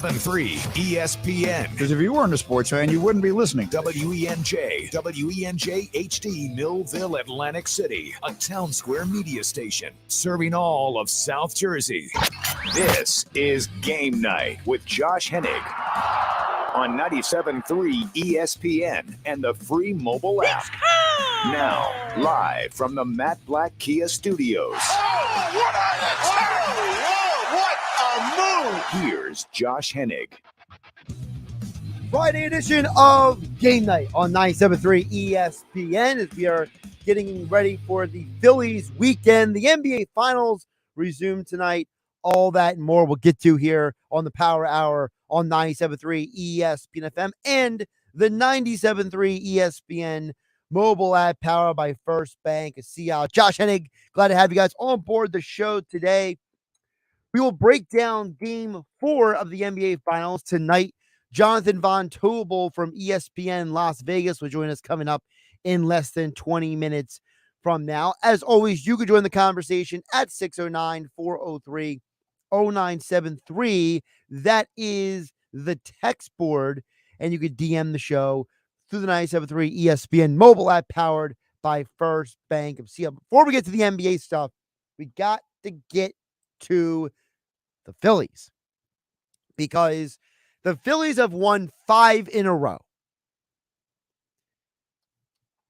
7-3 ESPN. Because if you weren't a sports fan, you wouldn't be listening. WENJ HD, Millville, Atlantic City, a town square media station serving all of South Jersey. This is Game Night with Josh Hennig on 97.3 ESPN and the free mobile app. Now, live from the Matt Black Kia Studios. What a move! Here's Josh Hennig. Friday edition of Game Night on 97.3 ESPN as we are getting ready for the Phillies weekend. The NBA Finals resume tonight. All that and more we'll get to here on the Power Hour on 97.3 ESPN FM and the 97.3 ESPN mobile app powered by First Bank. Josh Hennig, glad to have you guys on board the show today. We will break down Game 4 of the NBA Finals tonight. Jonathan Von Tobel from ESPN Las Vegas will join us coming up in less than 20 minutes from now. As always, you can join the conversation at 609-403-0973. That is the text board, and you could DM the show through the 97.3 ESPN mobile app powered by First Bank of Seattle. Before we get to the NBA stuff, we got to get to the Phillies because the Phillies have won 5 in a row.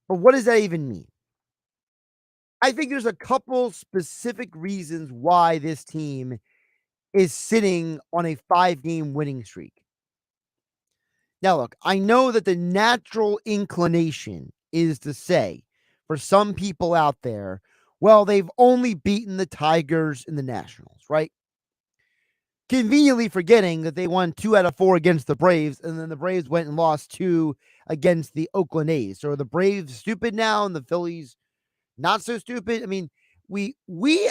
But what does that even mean? I think there's a couple specific reasons why this team is sitting on a 5-game winning streak. Now, look, I know that the natural inclination is to say for some people out there, well, they've only beaten the Tigers and the Nationals, right? Conveniently forgetting that they won 2 out of 4 against the Braves, and then the Braves went and lost 2 against the Oakland A's. So are the Braves stupid now and the Phillies not so stupid? I mean, we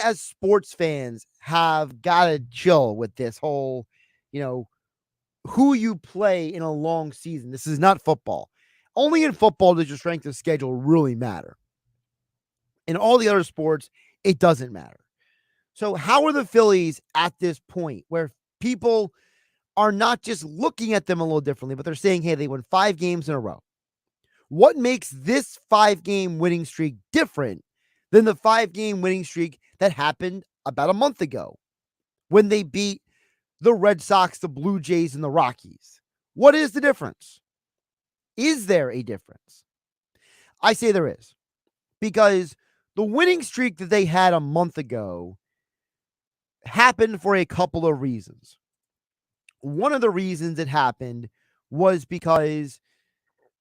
as sports fans have got to chill with this whole, who you play in a long season. This is not football. Only in football does your strength of schedule really matter. In all the other sports, it doesn't matter. So how are the Phillies at this point where people are not just looking at them a little differently, but they're saying, hey, they won 5 games in a row? What makes this 5-game winning streak different than the 5-game winning streak that happened about a month ago when they beat the Red Sox, the Blue Jays, and the Rockies? What is the difference? Is there a difference? I say there is, because the winning streak that they had a month ago happened for a couple of reasons. One of the reasons it happened was because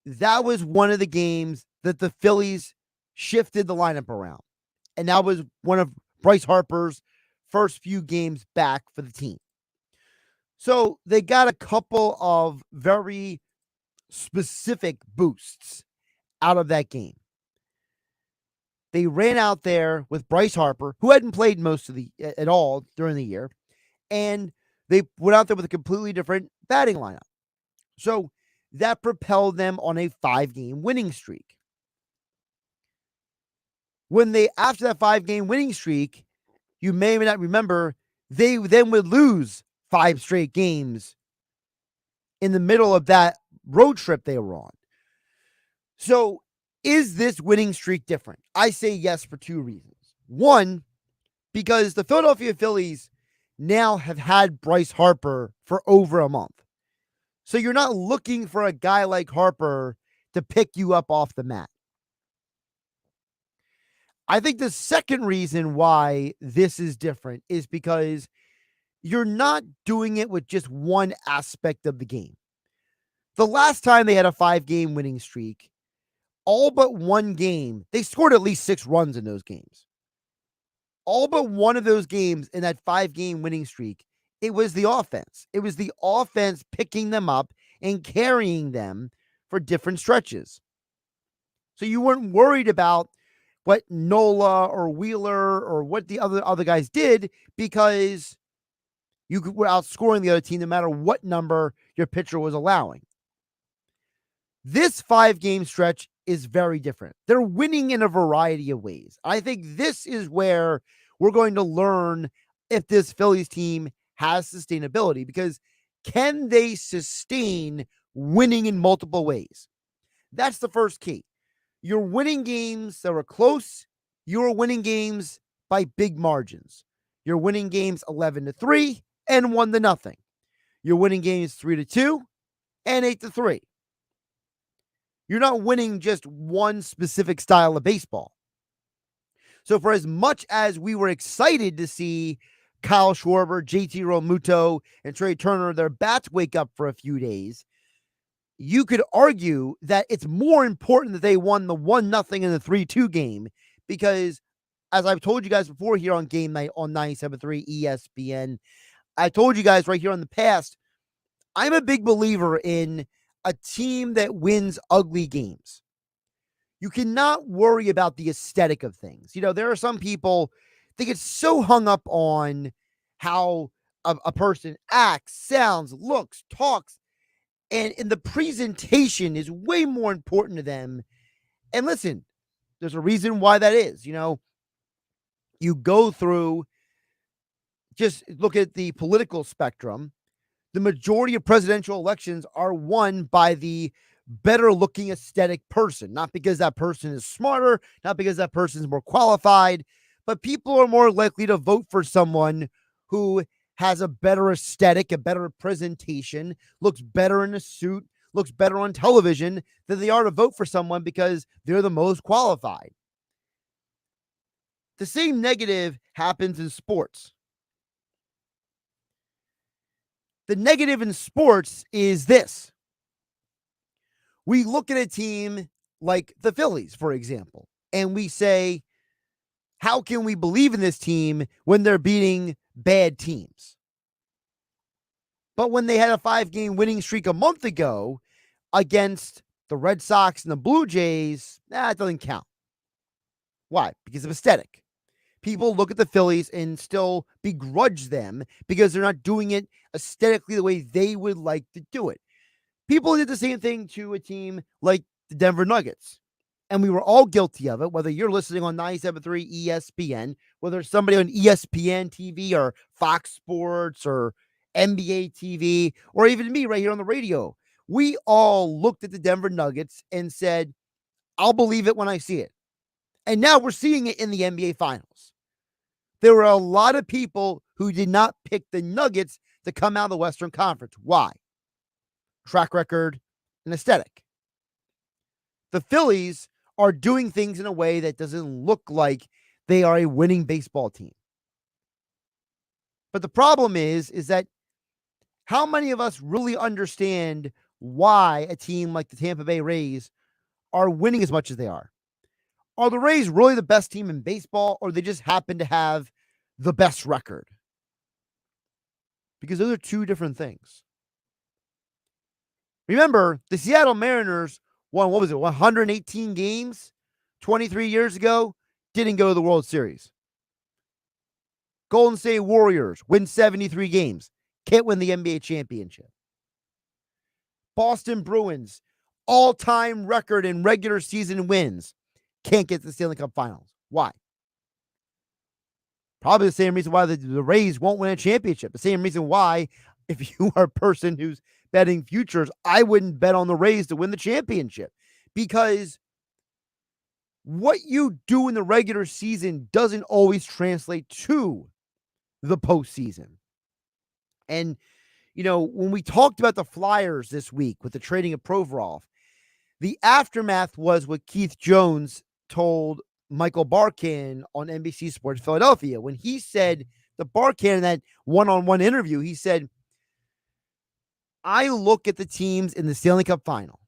that was one of the games that the Phillies shifted the lineup around. And that was one of Bryce Harper's first few games back for the team. So they got a couple of very specific boosts out of that game. They ran out there with Bryce Harper, who hadn't played at all during the year, and they went out there with a completely different batting lineup. So that propelled them on a 5-game winning streak. After that 5-game winning streak, you may or may not remember, they then would lose 5 straight games in the middle of that road trip they were on. So is this winning streak different? I say yes for 2 reasons. One, because the Philadelphia Phillies now have had Bryce Harper for over a month. So you're not looking for a guy like Harper to pick you up off the mat. I think the second reason why this is different is because you're not doing it with just one aspect of the game. The last time they had a 5-game winning streak, all but one game, they scored at least 6 runs in those games. All but one of those games in that 5-game winning streak, it was the offense. It was the offense picking them up and carrying them for different stretches. So you weren't worried about what Nola or Wheeler or what the other guys did, because you were outscoring the other team no matter what number your pitcher was allowing. This 5-game stretch is very different. They're winning in a variety of ways. I think this is where we're going to learn if this Phillies team has sustainability, because Can they sustain winning in multiple ways? That's the first key. You're winning games that are close. You're winning games by big margins. You're winning games 11-3 and 1-0. You're winning games 3-2 and 8-3. You're not winning just one specific style of baseball. So for as much as we were excited to see Kyle Schwarber, JT Realmuto, and Trey Turner, their bats wake up for a few days, you could argue that it's more important that they won the 1-0 and the 3-2 game because, as I've told you guys before here on GameNight on 97.3 ESPN, I told you guys right here in the past, I'm a big believer in a team that wins ugly games. You cannot worry about the aesthetic of things. There are some people that get so hung up on how a person acts, sounds, looks, talks, and the presentation is way more important to them. And listen, there's a reason why that is. You go through, just look at the political spectrum. The majority of presidential elections are won by the better looking aesthetic person, not because that person is smarter, not because that person is more qualified, but people are more likely to vote for someone who has a better aesthetic, a better presentation, looks better in a suit, looks better on television than they are to vote for someone because they're the most qualified. The same negative happens in sports. The negative in sports is this. We look at a team like the Phillies, for example, and we say, how can we believe in this team when they're beating bad teams? But when they had a 5-game winning streak a month ago against the Red Sox and the Blue Jays, it doesn't count. Why? Because of aesthetic. People look at the Phillies and still begrudge them because they're not doing it aesthetically the way they would like to do it. People did the same thing to a team like the Denver Nuggets. And we were all guilty of it, whether you're listening on 97.3 ESPN, whether it's somebody on ESPN TV or Fox Sports or NBA TV, or even me right here on the radio. We all looked at the Denver Nuggets and said, I'll believe it when I see it. And now we're seeing it in the NBA Finals. There were a lot of people who did not pick the Nuggets to come out of the Western Conference. Why? Track record and aesthetic. The Phillies are doing things in a way that doesn't look like they are a winning baseball team. But the problem is that how many of us really understand why a team like the Tampa Bay Rays are winning as much as they are? Are the Rays really the best team in baseball, or they just happen to have the best record? Because those are two different things. Remember, the Seattle Mariners won, 118 games 23 years ago, didn't go to the World Series. Golden State Warriors win 73 games, can't win the NBA championship. Boston Bruins, all-time record in regular season wins, can't get to the Stanley Cup Finals. Why? Probably the same reason why the Rays won't win a championship. The same reason why, if you are a person who's betting futures, I wouldn't bet on the Rays to win the championship. Because what you do in the regular season doesn't always translate to the postseason. And, when we talked about the Flyers this week with the trading of Provorov, the aftermath was what Keith Jones told Michael Barkan on NBC Sports Philadelphia. When he said, the Barkan in that one-on-one interview, he said, I look at the teams in the Stanley Cup Final,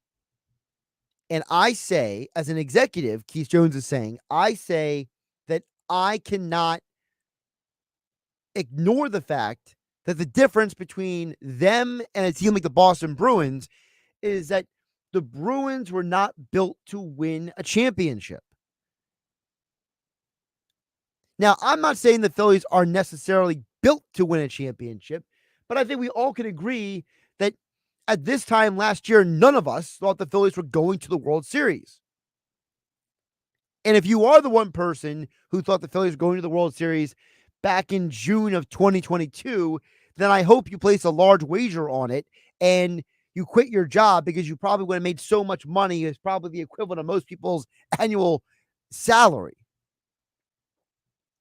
and I say, as an executive, Keith Jones is saying, I say that I cannot ignore the fact that the difference between them and a team like the Boston Bruins is that the Bruins were not built to win a championship. Now, I'm not saying the Phillies are necessarily built to win a championship, but I think we all can agree that at this time last year, none of us thought the Phillies were going to the World Series. And if you are the one person who thought the Phillies were going to the World Series back in June of 2022, then I hope you place a large wager on it and you quit your job because you probably would have made so much money. It's probably the equivalent of most people's annual salary.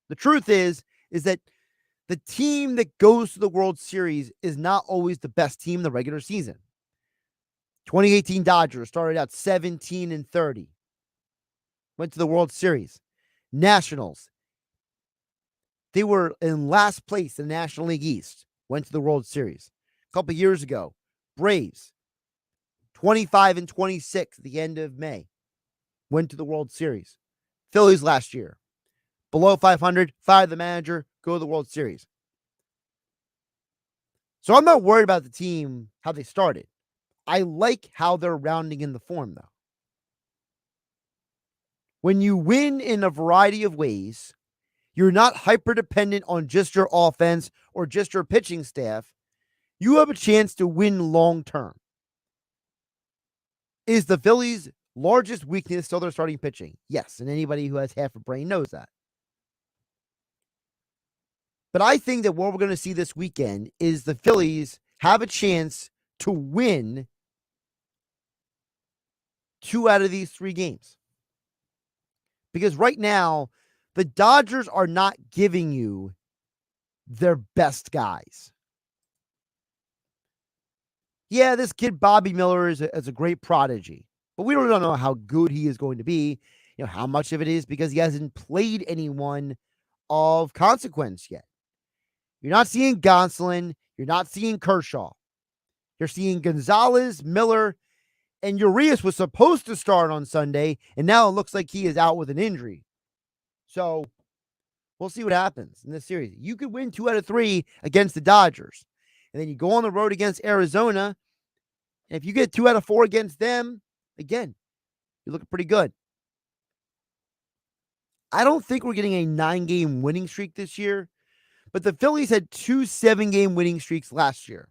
The truth is that the team that goes to the World Series is not always the best team in the regular season. 2018 Dodgers started out 17-30. Went to the World Series. Nationals, they were in last place in the National League East. Went to the World Series. A couple years ago, Braves, 25-26 at the end of May. Went to the World Series. Phillies last year, below 500, fired the manager, go to the World Series. So I'm not worried about the team, how they started. I like how they're rounding in the form, though. When you win in a variety of ways, you're not hyper dependent on just your offense or just your pitching staff. You have a chance to win long term. Is the Phillies' largest weakness still their starting pitching? Yes, and anybody who has half a brain knows that. But I think that what we're going to see this weekend is the Phillies have a chance to win 2 out of these 3 games. Because right now, the Dodgers are not giving you their best guys. Yeah, this kid Bobby Miller is a great prodigy, but we don't know how good he is going to be. How much of it is because he hasn't played anyone of consequence yet. You're not seeing Gonsolin. You're not seeing Kershaw. You're seeing Gonzalez, Miller, and Urias was supposed to start on Sunday, and now it looks like he is out with an injury. So we'll see what happens in this series. You could win 2 out of 3 against the Dodgers, and then you go on the road against Arizona, and if you get 2 out of 4 against them, again, you're looking pretty good. I don't think we're getting a 9-game winning streak this year, but the Phillies had 2 7-game winning streaks last year.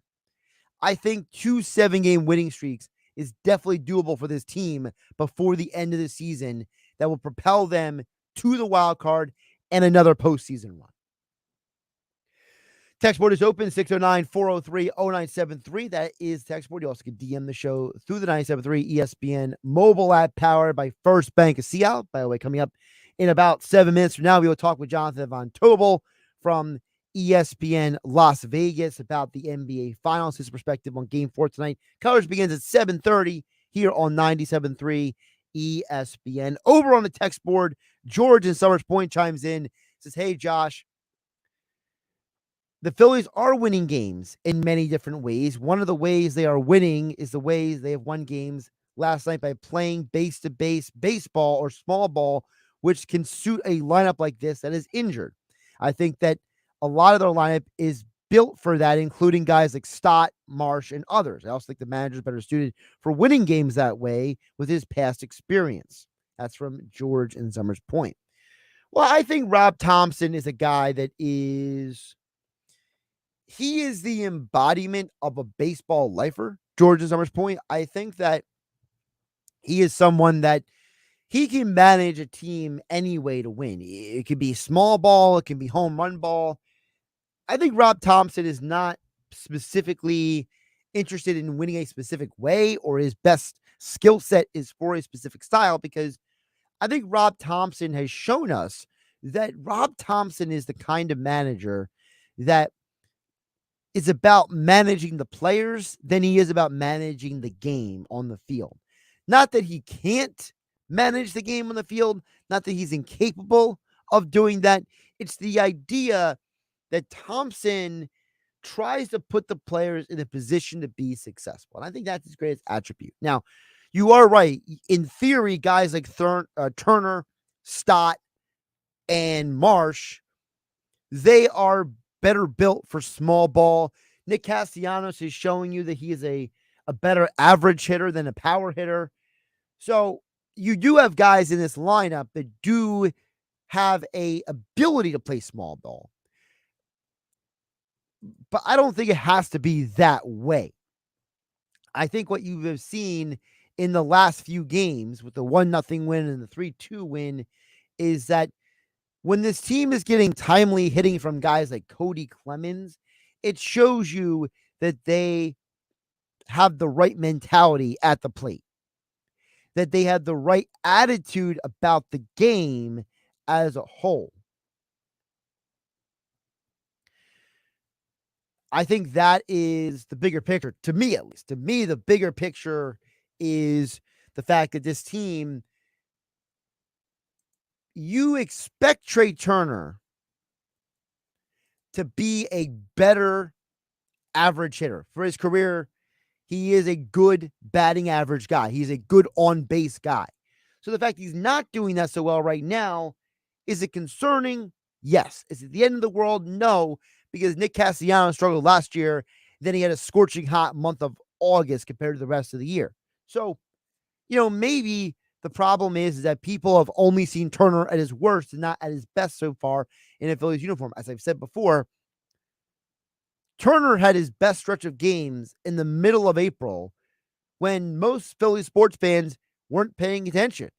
I think 2 7-game winning streaks is definitely doable for this team before the end of the season that will propel them to the wild card and another postseason run. Text board is open, 609-403-0973. That is text board. You also can DM the show through the 973 ESPN mobile app powered by First Bank of Seattle. By the way, coming up in about 7 minutes from now, we will talk with Jonathan Von Tobel from ESPN Las Vegas about the NBA Finals, his perspective on Game 4 tonight. Coverage begins at 7:30 here on 97.3 ESPN. Over on the text board, George in Summers Point chimes in, says, hey, Josh, the Phillies are winning games in many different ways. One of the ways they are winning is the ways they have won games last night by playing base-to-base baseball or small ball, which can suit a lineup like this that is injured. I think that a lot of their lineup is built for that, including guys like Stott, Marsh, and others. I also think the manager is better suited for winning games that way with his past experience. That's from George in Summers Point. Well, I think Rob Thompson is a guy that is the embodiment of a baseball lifer, George in Summers Point. I think that he is someone that he can manage a team any way to win. It could be small ball. It can be home run ball. I think Rob Thompson is not specifically interested in winning a specific way or his best skill set is for a specific style, because I think Rob Thompson has shown us that Rob Thompson is the kind of manager that is about managing the players than he is about managing the game on the field. Not that he can't manage the game on the field, not that he's incapable of doing that. It's the idea that Thompson tries to put the players in a position to be successful. And I think that's his greatest attribute. Now, you are right. In theory, guys like Turner, Stott, and Marsh, they are better built for small ball. Nick Castellanos is showing you that he is a better average hitter than a power hitter. So you do have guys in this lineup that do have a ability to play small ball. But I don't think it has to be that way. I think what you have seen in the last few games with the 1-0 win and the 3-2 win is that when this team is getting timely hitting from guys like Cody Clemens, it shows you that they have the right mentality at the plate, that they have the right attitude about the game as a whole. I think that is the bigger picture, to me at least. To me, the bigger picture is the fact that this team, you expect Trey Turner to be a better average hitter. For his career, he is a good batting average guy. He's a good on-base guy. So the fact he's not doing that so well right now, is it concerning? Yes. Is it the end of the world? No, because Nick Castellanos struggled last year. Then he had a scorching hot month of August compared to the rest of the year. So, maybe the problem is that people have only seen Turner at his worst and not at his best so far in a Phillies uniform. As I've said before, Turner had his best stretch of games in the middle of April when most Phillies sports fans weren't paying attention.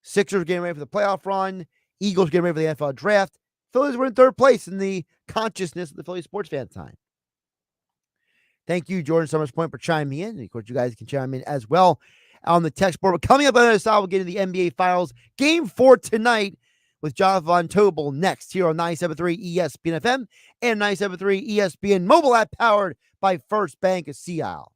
Sixers getting ready for the playoff run. Eagles getting ready for the NFL draft. Phillies were in third place in the consciousness of the Phillies sports fan time. Thank you, Jordan Summers Point, for chiming in. And of course, you guys can chime in as well on the text board. But coming up on the other side, we'll get into the NBA Finals. Game 4 tonight with Jonathan Tobel next here on 97.3 ESPN FM and 97.3 ESPN mobile app powered by First Bank of Sea Isle.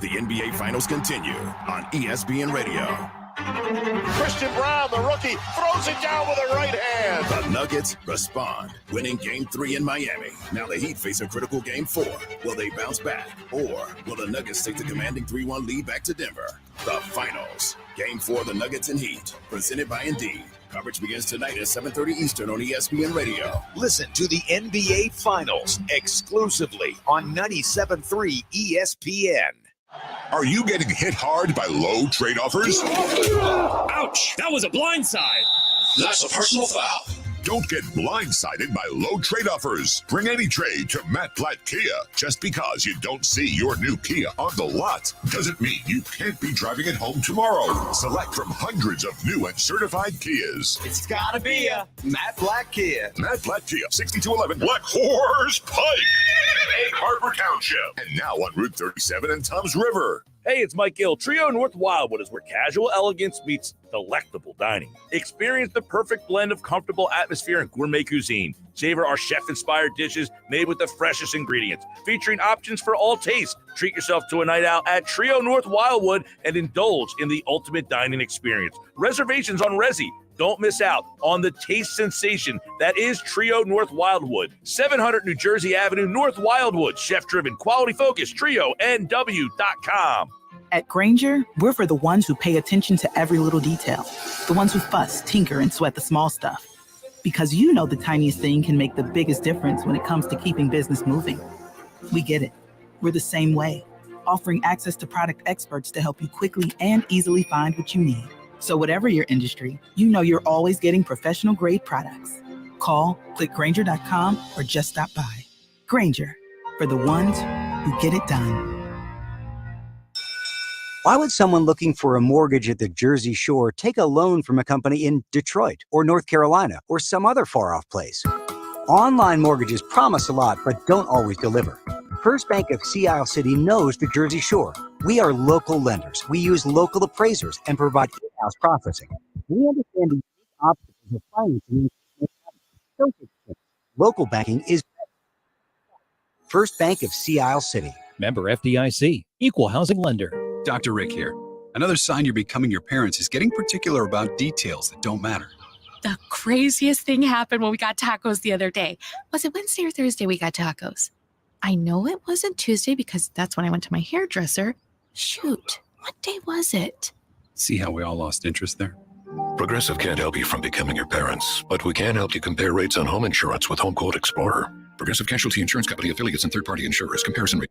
The NBA Finals continue on ESPN Radio. Christian Brown, the rookie, throws it down with a right hand. The Nuggets respond, winning Game 3 in Miami. Now the Heat face a critical Game 4. Will they bounce back? Or will the Nuggets take the commanding 3-1 lead back to Denver? The Finals. Game 4, the Nuggets and Heat. Presented by Indeed. Coverage begins tonight at 7:30 Eastern on ESPN Radio. Listen to the NBA Finals exclusively on 97.3 ESPN. Are you getting hit hard by low trade offers? Ouch! That was a blindside. That's a personal foul. Don't get blindsided by low trade offers. Bring any trade to Matt Platt Kia. Just because you don't see your new Kia on the lot doesn't mean you can't be driving it home tomorrow. Select from hundreds of new and certified Kias. It's gotta be a Matt Black Kia. Matt Platt Kia, 6211 Black Horse Pike, Egg Harbor Township, and now on Route 37 and Tom's River. Hey, it's Mike Gill. Trio North Wildwood is where casual elegance meets delectable dining. Experience the perfect blend of comfortable atmosphere and gourmet cuisine. Savor our chef-inspired dishes made with the freshest ingredients, featuring options for all tastes. Treat yourself to a night out at Trio North Wildwood and indulge in the ultimate dining experience. Reservations on Resi. Don't miss out on the taste sensation that is Trio North Wildwood. 700 New Jersey Avenue, North Wildwood. Chef-driven, quality-focused, TrioNW.com. At Grainger, we're for the ones who pay attention to every little detail. The ones who fuss, tinker, and sweat the small stuff. Because you know the tiniest thing can make the biggest difference when it comes to keeping business moving. We get it. We're the same way, offering access to product experts to help you quickly and easily find what you need. So whatever your industry, you know you're always getting professional-grade products. Call, click Grainger.com, or just stop by. Grainger, for the ones who get it done. Why would someone looking for a mortgage at the Jersey Shore take a loan from a company in Detroit or North Carolina or some other far-off place? Online mortgages promise a lot, but don't always deliver. First Bank of Sea Isle City knows the Jersey Shore. We are local lenders. We use local appraisers and provide in-house processing. We understand the unique obstacles of financing. Local banking is First Bank of Sea Isle City. Member FDIC, equal housing lender. Dr. Rick here. Another sign you're becoming your parents is getting particular about details that don't matter. The craziest thing happened when we got tacos the other day. Was it Wednesday or Thursday we got tacos? I know it wasn't Tuesday because that's when I went to my hairdresser. Shoot, what day was it? See how we all lost interest there? Progressive can't help you from becoming your parents, but we can help you compare rates on home insurance with Home Quote Explorer. Progressive Casualty Insurance Company affiliates and third-party insurers. Comparison rate.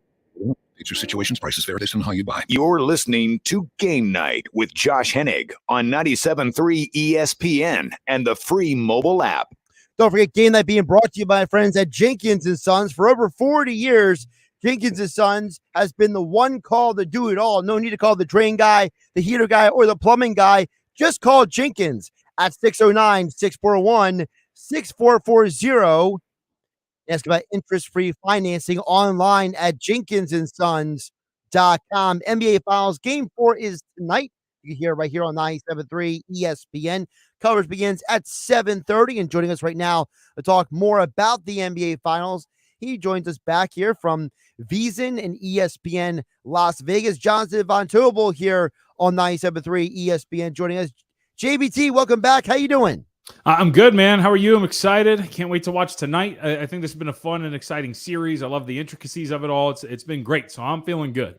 Your situations, prices vary based on how you buy. You're listening to Game Night with Josh Hennig on 97.3 ESPN and the free mobile app. Don't forget Game Night being brought to you by friends at Jenkins & Sons. For over 40 years, Jenkins & Sons has been the one call to do it all. No need to call the drain guy, the heater guy, or the plumbing guy. Just call Jenkins at 609-641-6440. Ask about interest-free financing online at jenkinsandsons.com. NBA Finals Game 4 is tonight. You can hear it right here on 97.3 ESPN. Coverage begins at 7:30, and joining us right now to talk more about the NBA Finals, he joins us back here from VSiN and ESPN Las Vegas. Jonathan Von Tobel here on 97.3 ESPN joining us. JBT, welcome back. How you doing? I'm good, man. How are you? I'm excited. I can't wait to watch tonight. I think this has been a fun and exciting series. I love the intricacies of it all. It's been great, so I'm feeling good.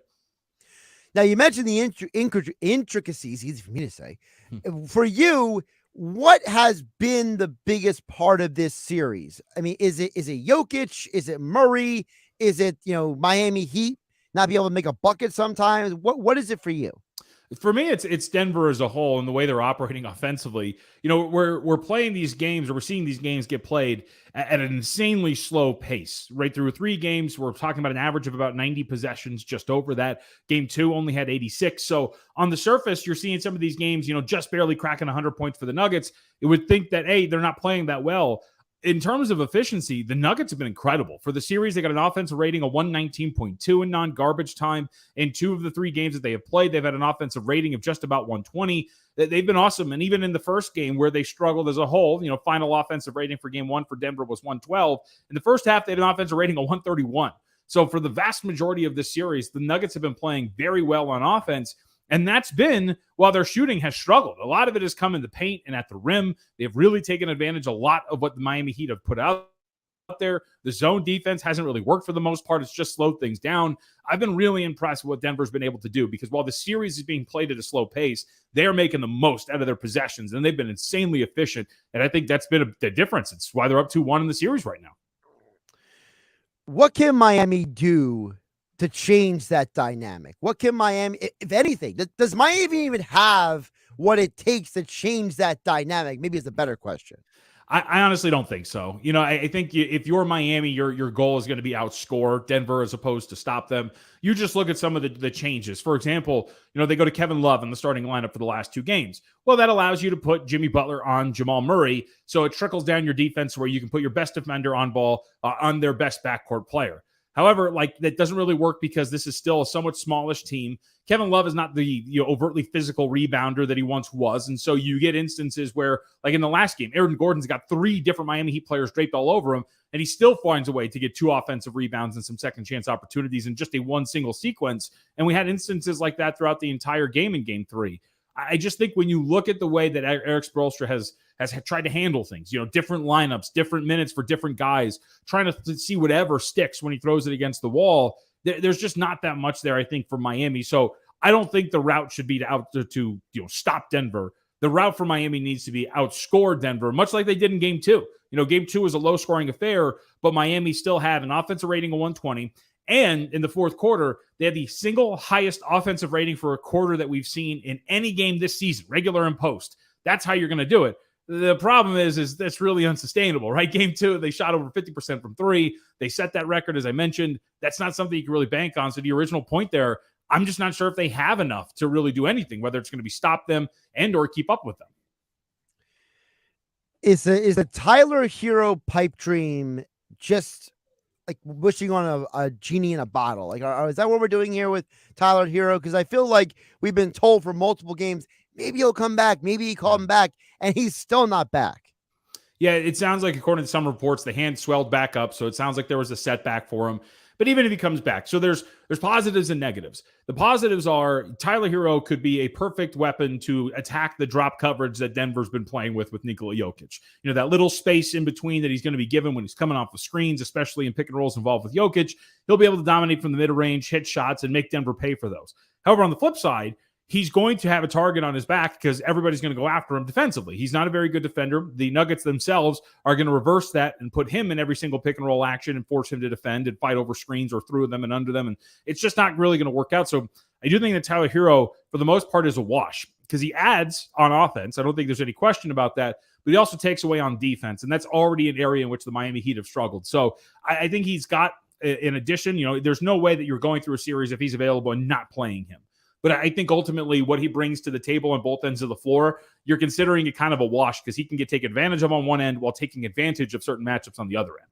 Now, you mentioned the intricacies, easy for me to say. For you, what has been the biggest part of this series? I mean, is it Jokic? Is it Murray? Is it, Miami Heat not be able to make a bucket sometimes? What is it for you? For me, it's Denver as a whole and the way they're operating offensively. We're playing these games, or we're seeing these games get played at an insanely slow pace. Right through 3 games, we're talking about an average of about 90 possessions, just over that. Game 2 only had 86. So on the surface, you're seeing some of these games, just barely cracking 100 points for the Nuggets. You would think that, hey, they're not playing that well. In terms of efficiency, the Nuggets have been incredible. For the series, they got an offensive rating of 119.2 in non-garbage time. In 2 of the 3 games that they have played, they've had an offensive rating of just about 120. They've been awesome. And even in the first game where they struggled as a whole, final offensive rating for game 1 for Denver was 112. In the first half, they had an offensive rating of 131. So for the vast majority of this series, the Nuggets have been playing very well on offense. And that's been while their shooting has struggled. A lot of it has come in the paint and at the rim. They've really taken advantage a lot of what the Miami Heat have put out there. The zone defense hasn't really worked for the most part. It's just slowed things down. I've been really impressed with what Denver's been able to do, because while the series is being played at a slow pace, they're making the most out of their possessions, and they've been insanely efficient. And I think that's been the difference. It's why they're up 2-1 in the series right now. What can Miami do to change that dynamic? What can Miami, if anything, does Miami even have what it takes to change that dynamic? Maybe it's a better question. I honestly don't think so. I think if you're Miami, your goal is going to be outscore Denver as opposed to stop them. You just look at some of the changes. For example, they go to Kevin Love in the starting lineup for the last 2 games. Well, that allows you to put Jimmy Butler on Jamal Murray, so it trickles down your defense where you can put your best defender on ball on their best backcourt player. However, that doesn't really work because this is still a somewhat smallish team. Kevin Love is not the overtly physical rebounder that he once was. And so you get instances where, like in the last game, Aaron Gordon's got 3 different Miami Heat players draped all over him, and he still finds a way to get 2 offensive rebounds and some second chance opportunities in just one single sequence. And we had instances like that throughout the entire game in game 3. I just think when you look at the way that Eric Spoelstra has tried to handle things, different lineups, different minutes for different guys, trying to see whatever sticks when he throws it against the wall, there's just not that much there, I think, for Miami. So I don't think the route should be to stop Denver. The route for Miami needs to be outscore Denver, much like they did in game 2. Game 2 was a low-scoring affair, but Miami still had an offensive rating of 120. And in the fourth quarter, they had the single highest offensive rating for a quarter that we've seen in any game this season, regular and post. That's how you're going to do it. The problem is that's really unsustainable, right? Game 2, they shot over 50% from 3. They set that record, as I mentioned. That's not something you can really bank on. So the original point there, I'm just not sure if they have enough to really do anything, whether it's going to be stop them and or keep up with them. Is the Tyler Hero pipe dream just like wishing on a genie in a bottle? Like, is that what we're doing here with Tyler Hero? Because I feel like we've been told for multiple games, maybe he'll come back, maybe he called him back, and he's still not back. Yeah, it sounds like, according to some reports, the hand swelled back up, so it sounds like there was a setback for him. But even if he comes back, so there's positives and negatives. The positives are Tyler Hero could be a perfect weapon to attack the drop coverage that Denver's been playing with Nikola Jokic. That little space in between that he's going to be given when he's coming off the screens, especially in pick and rolls involved with Jokic. He'll be able to dominate from the mid-range, hit shots, and make Denver pay for those. However, on the flip side, he's going to have a target on his back because everybody's going to go after him defensively. He's not a very good defender. The Nuggets themselves are going to reverse that and put him in every single pick and roll action and force him to defend and fight over screens or through them and under them. And it's just not really going to work out. So I do think that Tyler Hero, for the most part, is a wash because he adds on offense. I don't think there's any question about that. But he also takes away on defense. And that's already an area in which the Miami Heat have struggled. So I think he's got, in addition, there's no way that you're going through a series if he's available and not playing him. But I think ultimately what he brings to the table on both ends of the floor, you're considering it kind of a wash because he can take advantage of on one end while taking advantage of certain matchups on the other end.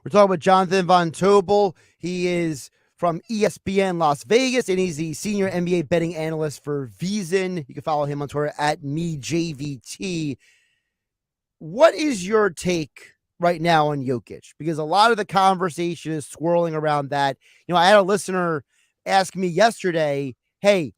We're talking with Jonathan Von Tobel. He is from ESPN Las Vegas, and he's the senior NBA betting analyst for VSiN. You can follow him on Twitter at MeJVT. What is your take right now on Jokic? Because a lot of the conversation is swirling around that. I had a listener ask me yesterday, hey,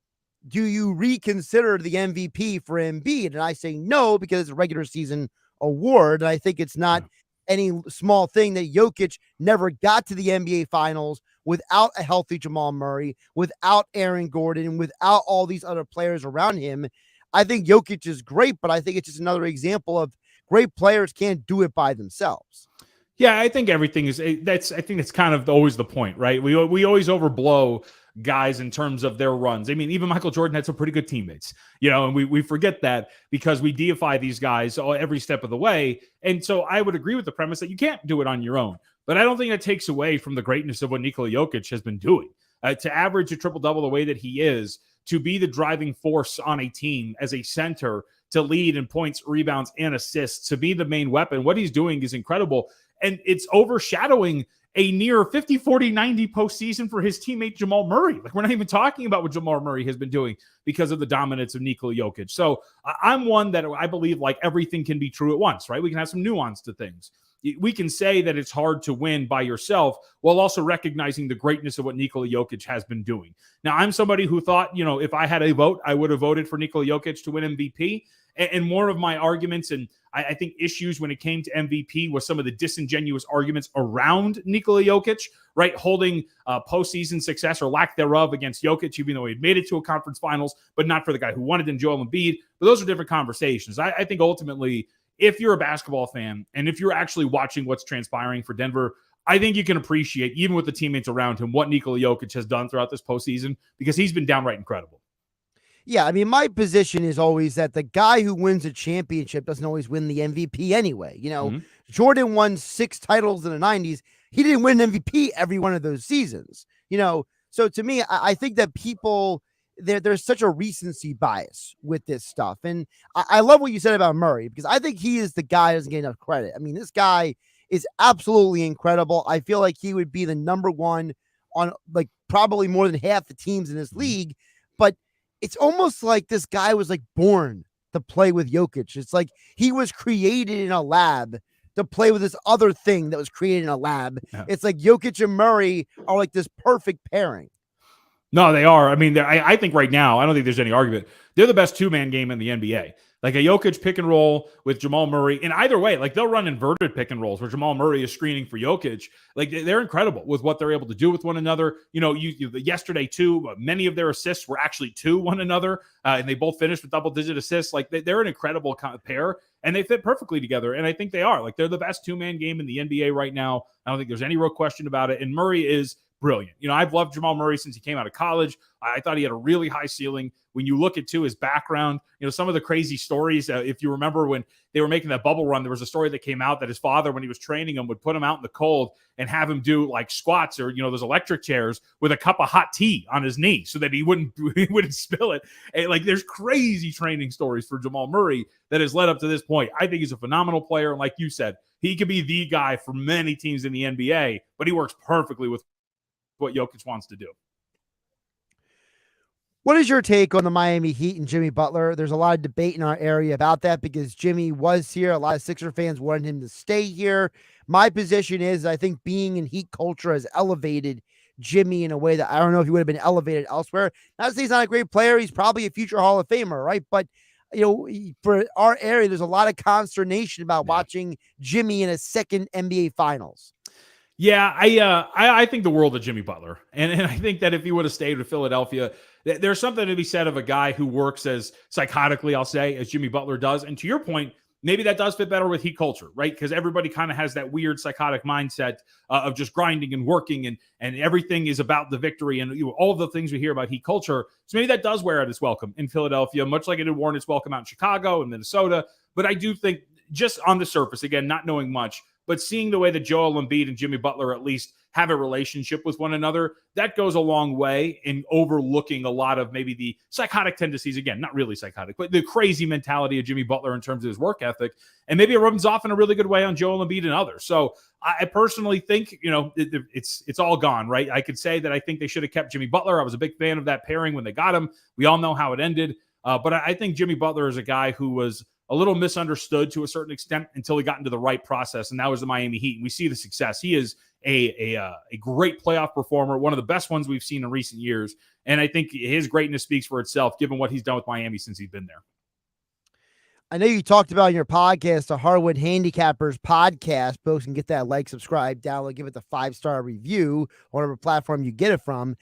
do you reconsider the MVP for Embiid? And I say no, because it's a regular season award. And I think it's not any small thing that Jokic never got to the NBA Finals without a healthy Jamal Murray, without Aaron Gordon, and without all these other players around him. I think Jokic is great, but I think it's just another example of great players can't do it by themselves. Yeah, I think everything is I think it's kind of always the point, right? We always overblow guys in terms of their runs. I mean, even Michael Jordan had some pretty good teammates, and we forget that because we deify these guys every step of the way. And so I would agree with the premise that you can't do it on your own, but I don't think that takes away from the greatness of what Nikola Jokic has been doing. To average a triple-double the way that he is, to be the driving force on a team as a center, to lead in points, rebounds, and assists, to be the main weapon. What he's doing is incredible. And it's overshadowing a near 50, 40, 90 postseason for his teammate Jamal Murray. Like, we're not even talking about what Jamal Murray has been doing because of the dominance of Nikola Jokic. So I'm one that I believe like everything can be true at once, right? We can have some nuance to things. We can say that it's hard to win by yourself while also recognizing the greatness of what Nikola Jokic has been doing. Now, I'm somebody who thought, if I had a vote, I would have voted for Nikola Jokic to win MVP. And more of my arguments and I think issues when it came to MVP was some of the disingenuous arguments around Nikola Jokic, right? Holding postseason success or lack thereof against Jokic, even though he had made it to a conference finals, but not for the guy who won it in Joel Embiid. But those are different conversations. I think ultimately, if you're a basketball fan and if you're actually watching what's transpiring for Denver, I think you can appreciate, even with the teammates around him, what Nikola Jokic has done throughout this postseason, because he's been downright incredible. Yeah, I mean, my position is always that the guy who wins a championship doesn't always win the MVP anyway. Jordan won 6 titles in the 90s. He didn't win an MVP every one of those seasons. So to me, I think that people, there's such a recency bias with this stuff. And I love what you said about Murray, because I think he is the guy who doesn't get enough credit. I mean, this guy is absolutely incredible. I feel like he would be the number one on like probably more than half the teams in this league, but it's almost like this guy was like born to play with Jokic. It's like he was created in a lab to play with this other thing that was created in a lab. Yeah. It's like Jokic and Murray are like this perfect pairing. No, they are. I mean, I think right now, I don't think there's any argument. They're the best two-man game in the NBA. Like a Jokic pick and roll with Jamal Murray. And either way, like they'll run inverted pick and rolls where Jamal Murray is screening for Jokic. Like they're incredible with what they're able to do with one another. Yesterday too, many of their assists were actually to one another. And they both finished with double-digit assists. Like they're an incredible kind of pair and they fit perfectly together. And I think they are. Like they're the best two-man game in the NBA right now. I don't think there's any real question about it. And Murray is brilliant. I've loved Jamal Murray since he came out of college. I thought he had a really high ceiling. When you look at his background, some of the crazy stories, if you remember when they were making that bubble run, there was a story that came out that his father, when he was training him, would put him out in the cold and have him do like squats or, those electric chairs with a cup of hot tea on his knee so that he wouldn't spill it. And like there's crazy training stories for Jamal Murray that has led up to this point. I think he's a phenomenal player. And like you said, he could be the guy for many teams in the NBA, but he works perfectly with what Jokic wants to do. What is your take on the Miami Heat and Jimmy Butler? There's a lot of debate in our area about that because Jimmy was here. A lot of Sixer fans wanted him to stay here. My position is I think being in Heat culture has elevated Jimmy in a way that I don't know if he would have been elevated elsewhere. Not to say he's not a great player. He's probably a future Hall of Famer, right? But, for our area, there's a lot of consternation about watching Jimmy in a second NBA Finals. Yeah, I think the world of Jimmy Butler. And I think that if he would have stayed with Philadelphia, there's something to be said of a guy who works as psychotically, I'll say, as Jimmy Butler does. And to your point, maybe that does fit better with Heat culture, right? Because everybody kind of has that weird psychotic mindset of just grinding and working and everything is about the victory and all of the things we hear about Heat culture. So maybe that does wear out its welcome in Philadelphia, much like it had worn its welcome out in Chicago and Minnesota. But I do think just on the surface, again, not knowing much, but seeing the way that Joel Embiid and Jimmy Butler at least have a relationship with one another, that goes a long way in overlooking a lot of maybe the psychotic tendencies, again, not really psychotic, but the crazy mentality of Jimmy Butler in terms of his work ethic. And maybe it rubs off in a really good way on Joel Embiid and others. So I personally think, it's all gone, right? I could say that I think they should have kept Jimmy Butler. I was a big fan of that pairing when they got him. We all know how it ended. But I think Jimmy Butler is a guy who was a little misunderstood to a certain extent until he got into the right process, and that was the Miami Heat. And we see the success. He is a great playoff performer, one of the best ones we've seen in recent years. And I think his greatness speaks for itself, given what he's done with Miami since he's been there. I know you talked about in your podcast, the Harwood Handicappers podcast. Folks can get that, like, subscribe, download, give it the 5-star review, whatever platform you get it from.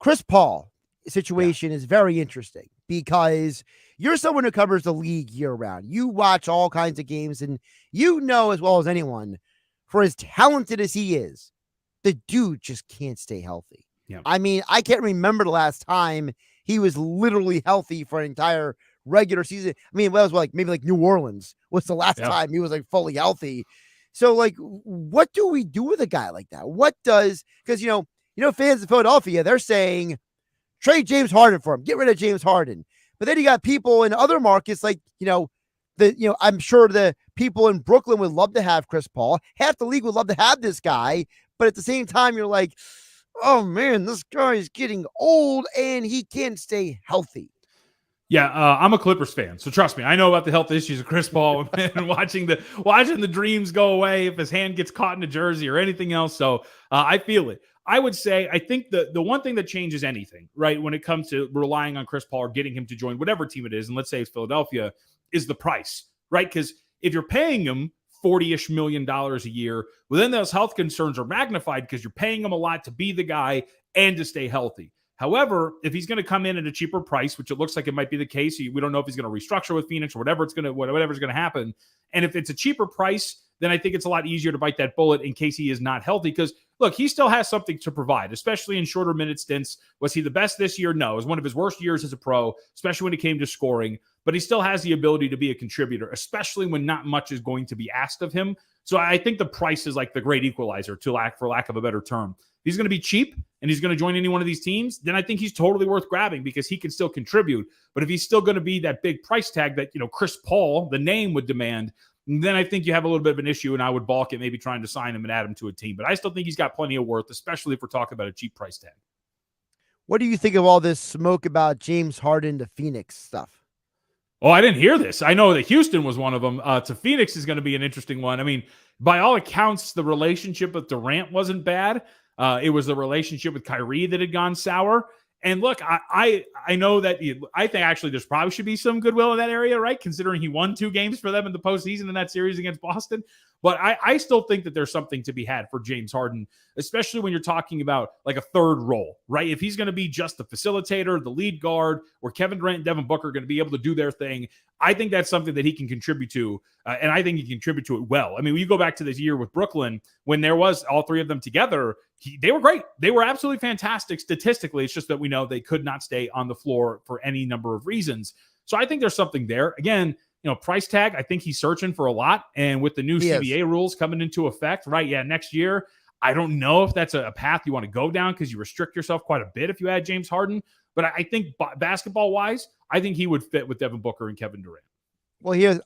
Chris Paul situation is very interesting because you're someone who covers the league year round. You watch all kinds of games, and you know as well as anyone, for as talented as he is, the dude just can't stay healthy. Yeah. I mean, I can't remember the last time he was literally healthy for an entire regular season. I mean, well, it was maybe New Orleans was the last time he was fully healthy. So what do we do with a guy like that? Because fans in Philadelphia, they're saying trade James Harden for him, get rid of James Harden. But then you got people in other markets I'm sure the people in Brooklyn would love to have Chris Paul. Half the league would love to have this guy. But at the same time, you're like, oh man, this guy is getting old and he can't stay healthy. Yeah, I'm a Clippers fan, so trust me, I know about the health issues of Chris Paul and watching the dreams go away if his hand gets caught in a jersey or anything else. So I feel it. I would say I think the one thing that changes anything, right, when it comes to relying on Chris Paul or getting him to join whatever team it is, and let's say it's Philadelphia, is the price, right? Because if you're paying him $40-ish million a year, well, then those health concerns are magnified because you're paying him a lot to be the guy and to stay healthy. However, if he's going to come in at a cheaper price, which it looks like it might be the case, we don't know if he's going to restructure with Phoenix or whatever's going to happen. And if it's a cheaper price, then I think it's a lot easier to bite that bullet in case he is not healthy. Because look, he still has something to provide, especially in shorter minute stints. Was he the best this year? No. It was one of his worst years as a pro, especially when it came to scoring. But he still has the ability to be a contributor, especially when not much is going to be asked of him. So I think the price is like the great equalizer, for lack of a better term. If he's going to be cheap and he's going to join any one of these teams, then I think he's totally worth grabbing because he can still contribute. But if he's still going to be that big price tag that, Chris Paul, the name, would demand, then I think you have a little bit of an issue, and I would balk at maybe trying to sign him and add him to a team. But I still think he's got plenty of worth, especially if we're talking about a cheap price tag. What do you think of all this smoke about James Harden to Phoenix stuff? Oh, I didn't hear this. I know that Houston was one of them. To Phoenix is going to be an interesting one. I mean, by all accounts, the relationship with Durant wasn't bad. It was the relationship with Kyrie that had gone sour. And look, I know that I think actually there's probably should be some goodwill in that area, right? Considering he won 2 games for them in the postseason in that series against Boston. But I still think that there's something to be had for James Harden, especially when you're talking about like a third role, right? If he's going to be just the facilitator, the lead guard, where Kevin Durant and Devin Booker are going to be able to do their thing, I think that's something that he can contribute to, and I think he can contribute to it well. I mean, when you go back to this year with Brooklyn, when there was all 3 of them together, they were great. They were absolutely fantastic statistically. It's just that we know they could not stay on the floor for any number of reasons. So I think there's something there. Again, price tag, I think he's searching for a lot. And with the new CBA rules coming into effect, right? Yeah, next year, I don't know if that's a path you want to go down because you restrict yourself quite a bit if you add James Harden. But I think basketball-wise, I think he would fit with Devin Booker and Kevin Durant. Well,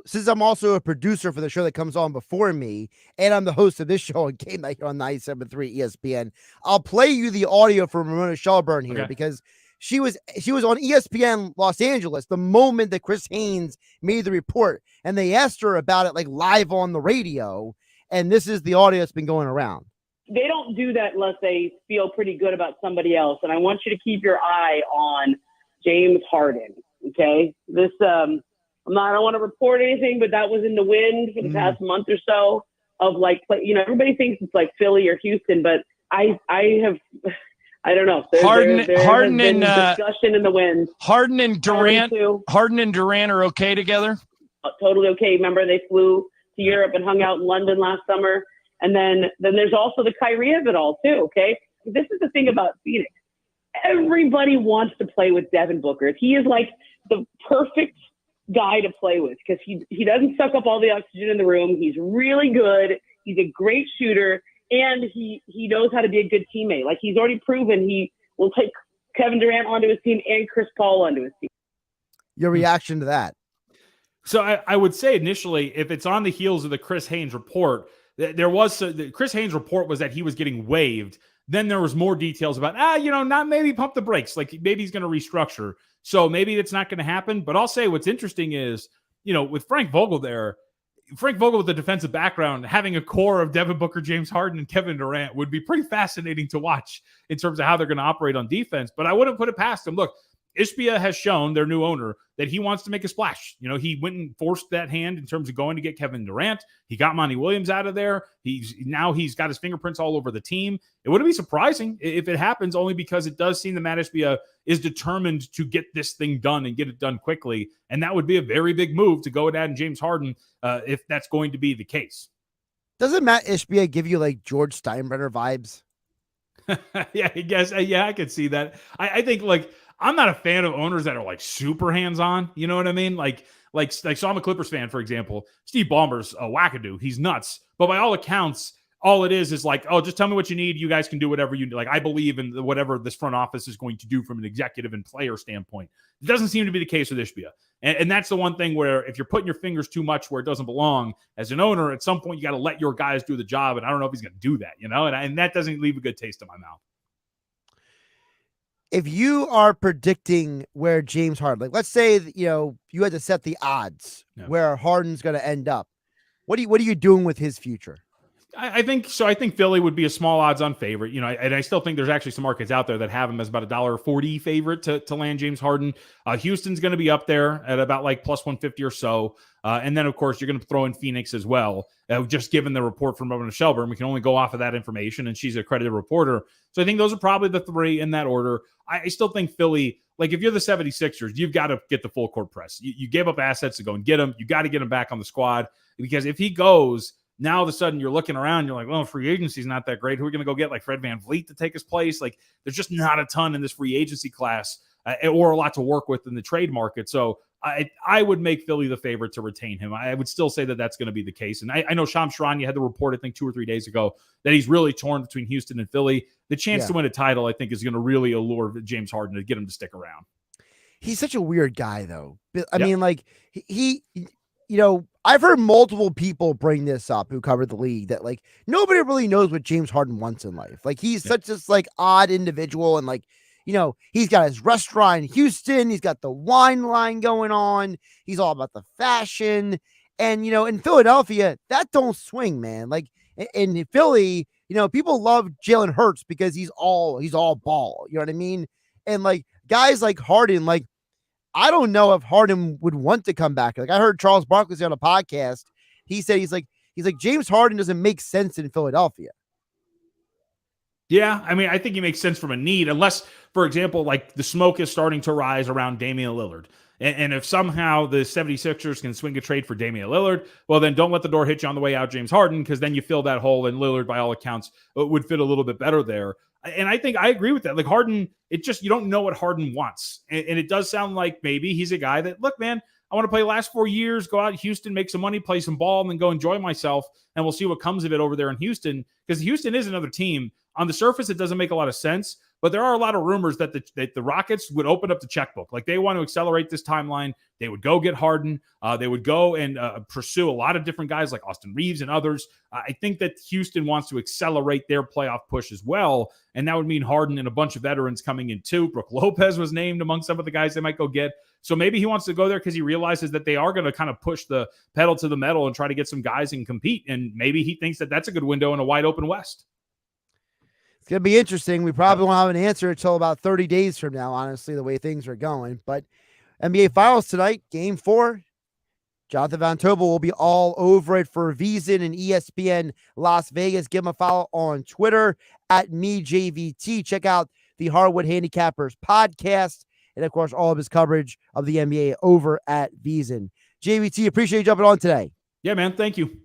since I'm also a producer for the show that comes on before me, and I'm the host of this show on GameNight here on 97.3 ESPN, I'll play you the audio from Ramona Shelburne here because she was on ESPN Los Angeles the moment that Chris Haynes made the report, and they asked her about it live on the radio, and this is the audio that's been going around. They don't do that unless they feel pretty good about somebody else, and I want you to keep your eye on James Harden. Okay, this I don't want to report anything, but that was in the wind for the past month or so of everybody thinks it's like Philly or Houston, but I don't know. Harden and discussion in the wind. Harden and Durant are okay together. Totally okay. Remember they flew to Europe and hung out in London last summer, and then there's also the Kyrie of it all too. Okay, this is the thing about Phoenix. Everybody wants to play with Devin Booker. He is like the perfect guy to play with because he doesn't suck up all the oxygen in the room. He's really good. He's a great shooter. and he knows how to be a good teammate. Like, he's already proven he will take Kevin Durant onto his team and Chris Paul onto his team. Your reaction to that? So I would say initially, if it's on the heels of the Chris Haynes report, the Chris Haynes report was that he was getting waived. Then there was more details about, not maybe pump the brakes. Like maybe he's going to restructure. So maybe it's not going to happen. But I'll say what's interesting is, with Frank Vogel there, Frank Vogel with a defensive background, having a core of Devin Booker, James Harden, and Kevin Durant would be pretty fascinating to watch in terms of how they're going to operate on defense. But I wouldn't put it past him. Look, Ishbia has shown, their new owner, that he wants to make a splash. He went and forced that hand in terms of going to get Kevin Durant. He got Monty Williams out of there. He's got his fingerprints all over the team. It wouldn't be surprising if it happens, only because it does seem that Matt Ishbia is determined to get this thing done and get it done quickly. And that would be a very big move to go and add James Harden if that's going to be the case. Doesn't Matt Ishbia give you like George Steinbrenner vibes? Yeah, I guess. Yeah, I could see that. I think I'm not a fan of owners that are like super hands-on. You know what I mean? So I'm a Clippers fan, for example. Steve Ballmer's a wackadoo. He's nuts. But by all accounts, all it is like, oh, just tell me what you need. You guys can do whatever you like. I believe in whatever this front office is going to do from an executive and player standpoint. It doesn't seem to be the case with Ishbia. And that's the one thing where if you're putting your fingers too much where it doesn't belong, as an owner, at some point you got to let your guys do the job. And I don't know if he's going to do that, and that doesn't leave a good taste in my mouth. If you are predicting where James Harden, like let's say, you had to set the odds where Harden's going to end up, what are you doing with his future? I think so. I think Philly would be a small odds-on favorite, and I still think there's actually some markets out there that have him as about $1.40 favorite to land James Harden. Houston's going to be up there at about like plus 150 or so. And then, of course, you're going to throw in Phoenix as well, just given the report from Mona Shelburne. We can only go off of that information, and she's a accredited reporter. So I think those are probably the three in that order. I still think Philly, like if you're the 76ers, you've got to get the full court press. You gave up assets to go and get him. You got to get him back on the squad, because if he goes, now all of a sudden you're looking around, you're like, well, free agency's not that great. Who are we going to go get, like Fred VanVleet to take his place? Like there's just not a ton in this free agency class or a lot to work with in the trade market. So I would make Philly the favorite to retain him. I would still say that that's going to be the case. And I know Shams Charania had the report, I think 2 or 3 days ago, that he's really torn between Houston and Philly. The chance to win a title, I think, is going to really allure James Harden to get him to stick around. He's such a weird guy, though. I mean, like he I've heard multiple people bring this up who covered the league that like nobody really knows what James Harden wants in life. Like he's such this like odd individual, and like, he's got his restaurant in Houston. He's got the wine line going on. He's all about the fashion. And, in Philadelphia, that don't swing, man. Like in Philly, people love Jalen Hurts because he's all ball. You know what I mean? And like guys like Harden, like, I don't know if Harden would want to come back. Like I heard Charles Barkley say on a podcast, he said he's like James Harden doesn't make sense in Philadelphia. Yeah, I mean, I think he makes sense from a need, unless, for example, like the smoke is starting to rise around Damian Lillard. And if somehow the 76ers can swing a trade for Damian Lillard, well, then don't let the door hit you on the way out, James Harden, because then you fill that hole, and Lillard, by all accounts, would fit a little bit better there. And I think I agree with that. Like Harden, you don't know what Harden wants. And it does sound like maybe he's a guy that, look, man, I want to play the last 4 years, go out in Houston, make some money, play some ball, and then go enjoy myself. And we'll see what comes of it over there in Houston, because Houston is another team. On the surface, it doesn't make a lot of sense, but there are a lot of rumors that the Rockets would open up the checkbook. Like they want to accelerate this timeline. They would go get Harden. They would go and pursue a lot of different guys like Austin Reeves and others. I think that Houston wants to accelerate their playoff push as well, and that would mean Harden and a bunch of veterans coming in too. Brook Lopez was named among some of the guys they might go get. So maybe he wants to go there because he realizes that they are going to kind of push the pedal to the metal and try to get some guys and compete, and maybe he thinks that that's a good window in a wide open West. It's going to be interesting. We probably won't have an answer until about 30 days from now, honestly, the way things are going. But NBA Finals tonight, Game 4. Jonathan Von Tobel will be all over it for VSiN and ESPN Las Vegas. Give him a follow on Twitter at MeJVT. Check out the Hardwood Handicappers podcast. And, of course, all of his coverage of the NBA over at VSiN. JVT, appreciate you jumping on today. Yeah, man. Thank you.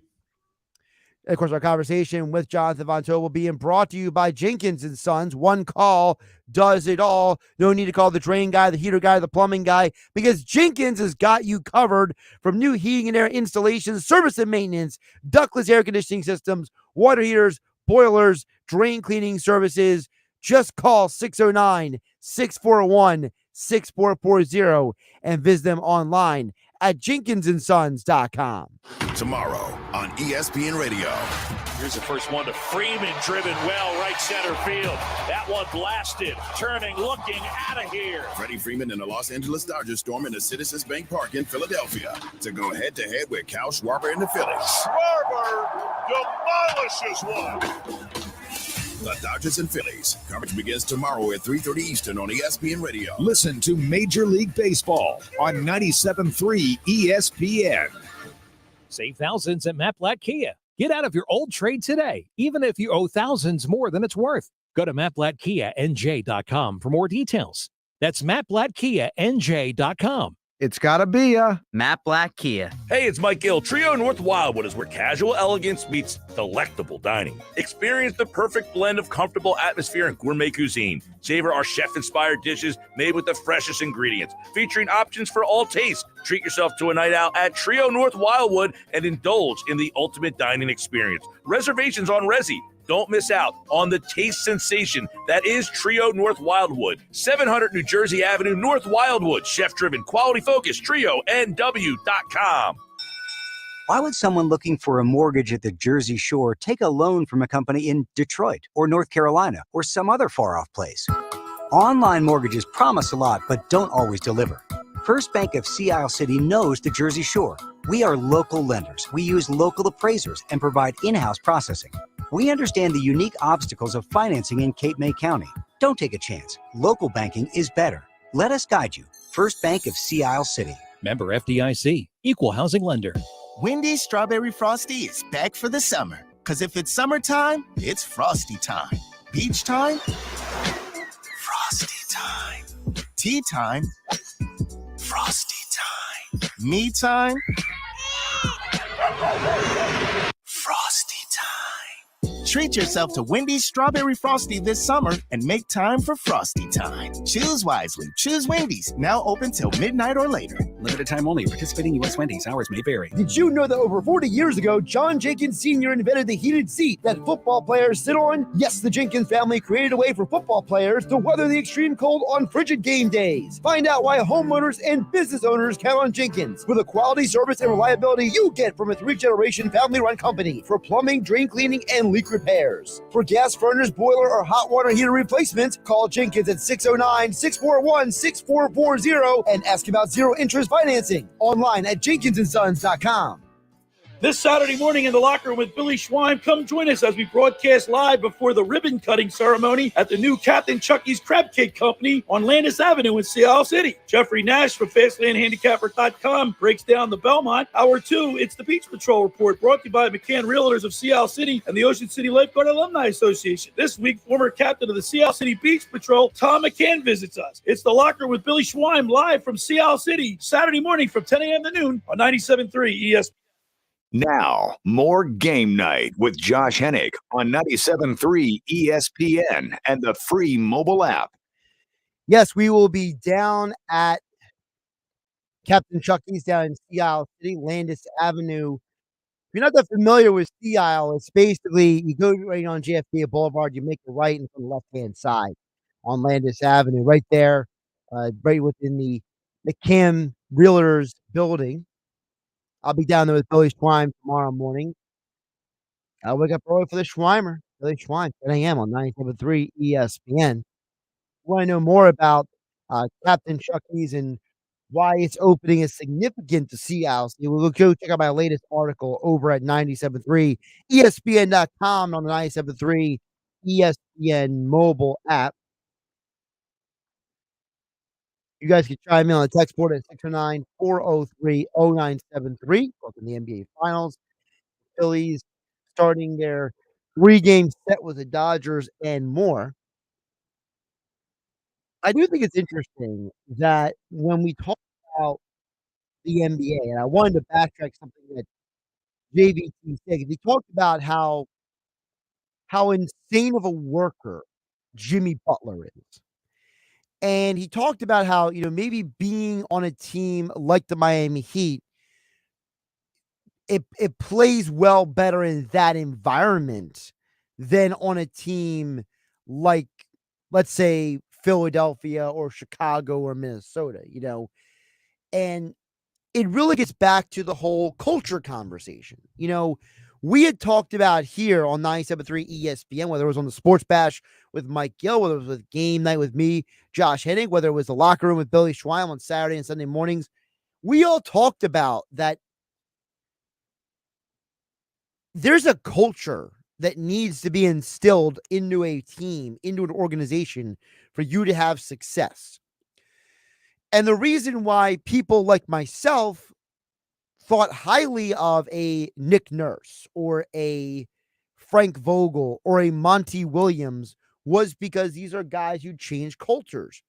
And of course, our conversation with Jonathan Von Tobel being brought to you by Jenkins & Sons. One call does it all. No need to call the drain guy, the heater guy, the plumbing guy, because Jenkins has got you covered from new heating and air installations, service and maintenance, ductless air conditioning systems, water heaters, boilers, drain cleaning services. Just call 609-641-6440 and visit them online at jenkinsandsons.com. Tomorrow on ESPN Radio. Here's the first one to Freeman, driven well, right center field. That one blasted, turning, looking, out of here. Freddie Freeman and the Los Angeles Dodgers storm into Citizens Bank Park in Philadelphia to go head-to-head with Cal Schwarber and the Phillies. Schwarber demolishes one. The Dodgers and Phillies. Coverage begins tomorrow at 3:30 Eastern on ESPN Radio. Listen to Major League Baseball on 97.3 ESPN. Save thousands at Matt Blatt Kia. Get out of your old trade today, even if you owe thousands more than it's worth. Go to mattblattkianj.com for more details. That's mattblattkianj.com. It's gotta be a Matt Blatt Kia. Hey, it's Mike Gill. Trio North Wildwood is where casual elegance meets delectable dining. Experience the perfect blend of comfortable atmosphere and gourmet cuisine. Savor our chef-inspired dishes made with the freshest ingredients, featuring options for all tastes. Treat yourself to a night out at Trio North Wildwood and indulge in the ultimate dining experience. Reservations on Resi. Don't miss out on the taste sensation that is Trio North Wildwood. 700 New Jersey Avenue, North Wildwood. Chef-driven, quality-focused, TrioNW.com. Why would someone looking for a mortgage at the Jersey Shore take a loan from a company in Detroit or North Carolina or some other far-off place? Online mortgages promise a lot but don't always deliver. First Bank of Sea Isle City knows the Jersey Shore. We are local lenders. We use local appraisers and provide in-house processing. We understand the unique obstacles of financing in Cape May County. Don't take a chance. Local banking is better. Let us guide you. First Bank of Sea Isle City. Member FDIC, equal housing lender. Wendy's Strawberry Frosty is back for the summer. Because if it's summertime, it's Frosty time. Beach time, Frosty time. Tea time, Frosty time. Me time, Frosty time. Treat yourself to Wendy's Strawberry Frosty this summer and make time for Frosty time. Choose wisely. Choose Wendy's. Now open till midnight or later. Limited time only. Participating U.S. Wendy's. Hours may vary. Did you know that over 40 years ago, John Jenkins Sr. invented the heated seat that football players sit on? Yes, the Jenkins family created a way for football players to weather the extreme cold on frigid game days. Find out why homeowners and business owners count on Jenkins for the quality, service, and reliability you get from a 3-generation family-run company for plumbing, drain cleaning, and leak repairs. For gas furnace, boiler, or hot water heater replacements, call Jenkins at 609-641-6440 and ask about zero-interest financing. Online at jenkinsandsons.com. This Saturday morning in the locker room with Billy Schwein. Come join us as we broadcast live before the ribbon cutting ceremony at the new Captain Chucky's Crab Cake Company on Landis Avenue in Sea Isle City. Jeffrey Nash from FastlandHandicapper.com breaks down the Belmont. Hour 2, it's the Beach Patrol Report brought to you by McCann Realtors of Sea Isle City and the Ocean City Lifeguard Alumni Association. This week, former captain of the Sea Isle City Beach Patrol, Tom McCann, visits us. It's the locker room with Billy Schwein live from Sea Isle City, Saturday morning from 10 a.m. to noon on 97.3 ESPN. Now, more Game Night with Josh Hennig on 97.3 ESPN and the free mobile app. Yes, we will be down at Captain Chucky's down in Sea Isle City, Landis Avenue. If you're not that familiar with Sea Isle, it's basically you go right on JFK Boulevard, you make a right and from the left-hand side on Landis Avenue, right there, right within the McCann Realtors building. I'll be down there with Billy Schwein tomorrow morning. I'll wake up early for the Schweimer. Billy Schwein, 10 a.m. on 97.3 ESPN. Want to know more about Captain Chucky's and why its opening is significant to Sea Isle? We'll go check out my latest article over at 97.3 ESPN.com on the 97.3 ESPN mobile app. You guys can chime in on the text board at 609-403-0973. Welcome to the NBA Finals. Phillies starting their 3-game set with the Dodgers and more. I do think it's interesting that when we talk about the NBA, and I wanted to backtrack something that JVT said, he talked about how insane of a worker Jimmy Butler is. And he talked about how, maybe being on a team like the Miami Heat, it plays well better in that environment than on a team like, let's say, Philadelphia or Chicago or Minnesota, and it really gets back to the whole culture conversation. We had talked about here on 97.3 ESPN, whether it was on the Sports Bash with Mike Gill, whether it was with Game Night with me, Josh Hennig, whether it was the Locker Room with Billy Schweim on Saturday and Sunday mornings. We all talked about that there's a culture that needs to be instilled into a team, into an organization for you to have success. And the reason why people like myself thought highly of a Nick Nurse or a Frank Vogel or a Monty Williams was because these are guys who change cultures.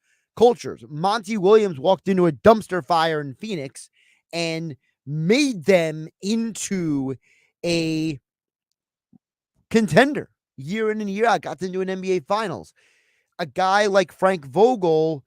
Monty Williams walked into a dumpster fire in Phoenix and made them into a contender year in and year out, got them to an NBA Finals. A guy like Frank Vogel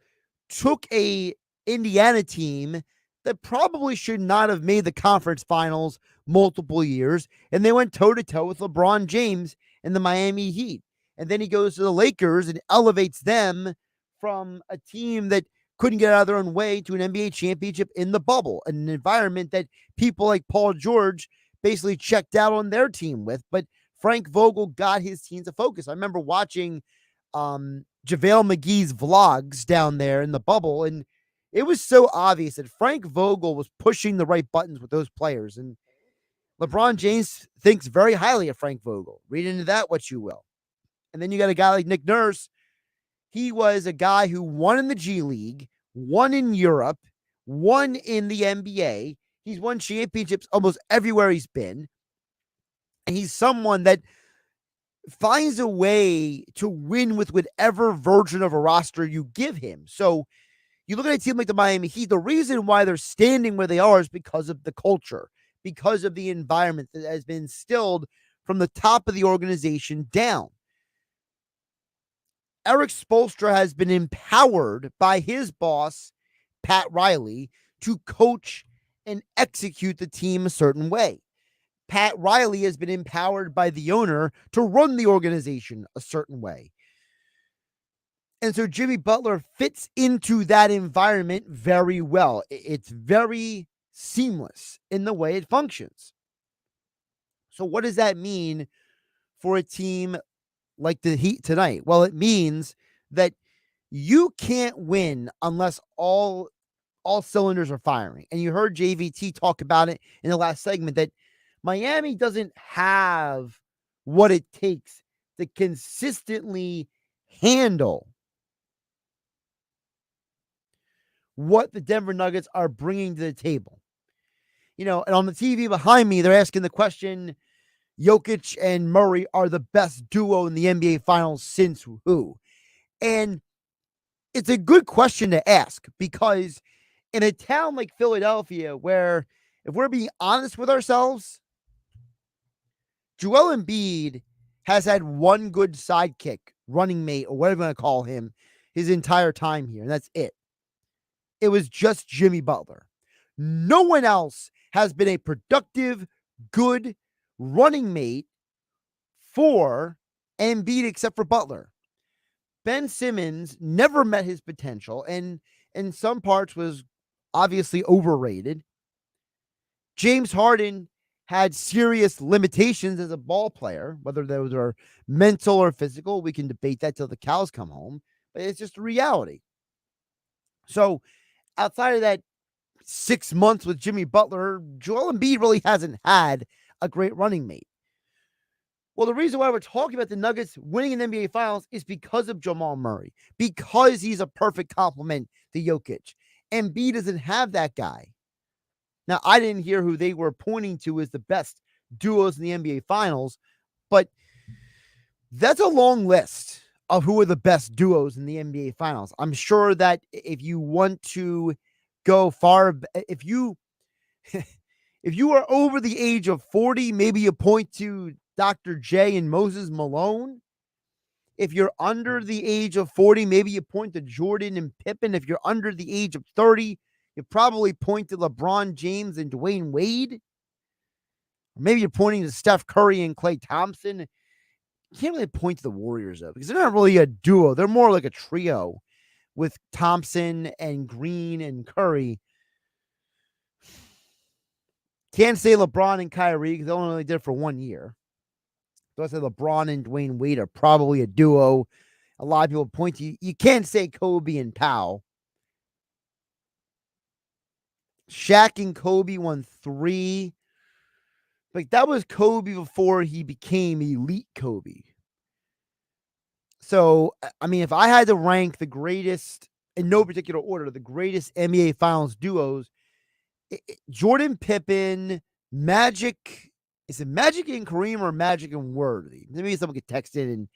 took a Indiana team that probably should not have made the conference finals multiple years, and they went toe-to-toe with LeBron James and the Miami Heat. And then he goes to the Lakers and elevates them from a team that couldn't get out of their own way to an NBA championship in the bubble, an environment that people like Paul George basically checked out on their team with. But Frank Vogel got his team to focus. I remember watching JaVale McGee's vlogs down there in the bubble, and it was so obvious that Frank Vogel was pushing the right buttons with those players. And LeBron James thinks very highly of Frank Vogel. Read into that what you will. And then you got a guy like Nick Nurse. He was a guy who won in the G League, won in Europe, won in the NBA. He's won championships almost everywhere he's been. And he's someone that finds a way to win with whatever version of a roster you give him. So you look at a team like the Miami Heat, the reason why they're standing where they are is because of the culture, because of the environment that has been instilled from the top of the organization down. Eric Spoelstra has been empowered by his boss, Pat Riley, to coach and execute the team a certain way. Pat Riley has been empowered by the owner to run the organization a certain way. And so Jimmy Butler fits into that environment very well. It's very seamless in the way it functions. So what does that mean for a team like the Heat tonight? Well, it means that you can't win unless all cylinders are firing. And you heard JVT talk about it in the last segment that Miami doesn't have what it takes to consistently handle what the Denver Nuggets are bringing to the table. And on the TV behind me, they're asking the question, Jokic and Murray are the best duo in the NBA Finals since who? And it's a good question to ask because in a town like Philadelphia, where if we're being honest with ourselves, Joel Embiid has had one good sidekick, running mate, or whatever you want to call him, his entire time here, and that's it. It was just Jimmy Butler. No one else has been a productive, good running mate for Embiid except for Butler. Ben Simmons never met his potential and in some parts was obviously overrated. James Harden had serious limitations as a ball player, whether those are mental or physical. We can debate that till the cows come home, but it's just a reality. So outside of that 6 months with Jimmy Butler, Joel Embiid really hasn't had a great running mate. Well, the reason why we're talking about the Nuggets winning an NBA Finals is because of Jamal Murray, because he's a perfect complement to Jokic. Embiid doesn't have that guy. Now, I didn't hear who they were pointing to as the best duos in the NBA Finals, but that's a long list of who are the best duos in the NBA Finals. I'm sure that if you want to go far, if you are over the age of 40, maybe you point to Dr. J and Moses Malone. If you're under the age of 40, maybe you point to Jordan and Pippen. If you're under the age of 30, you probably point to LeBron James and Dwayne Wade. Or maybe you're pointing to Steph Curry and Klay Thompson. You can't really point to the Warriors, though, because they're not really a duo. They're more like a trio with Thompson and Green and Curry. Can't say LeBron and Kyrie because they only really did it for 1 year. So I say LeBron and Dwayne Wade are probably a duo. A lot of people point to you. You can't say Kobe and Powell. Shaq and Kobe won 3. Like, that was Kobe before he became elite Kobe. So, I mean, if I had to rank the greatest, in no particular order, the greatest NBA Finals duos, Jordan Pippen, Magic, is it Magic and Kareem or Magic and Worthy? Maybe someone could text in and,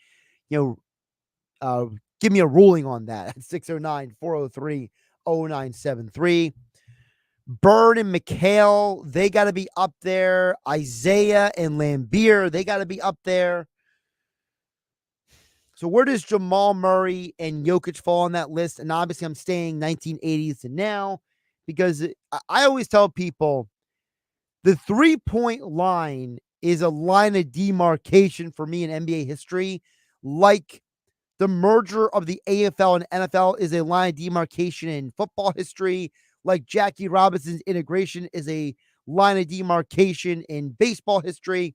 give me a ruling on that at 609-403-0973. Bird and McHale, they got to be up there. Isaiah and Lambeer, they got to be up there. So where does Jamal Murray and Jokic fall on that list? And obviously I'm staying 1980s to now because I always tell people the 3-point line is a line of demarcation for me in NBA history, like the merger of the AFL and NFL is a line of demarcation in football history, like Jackie Robinson's integration is a line of demarcation in baseball history,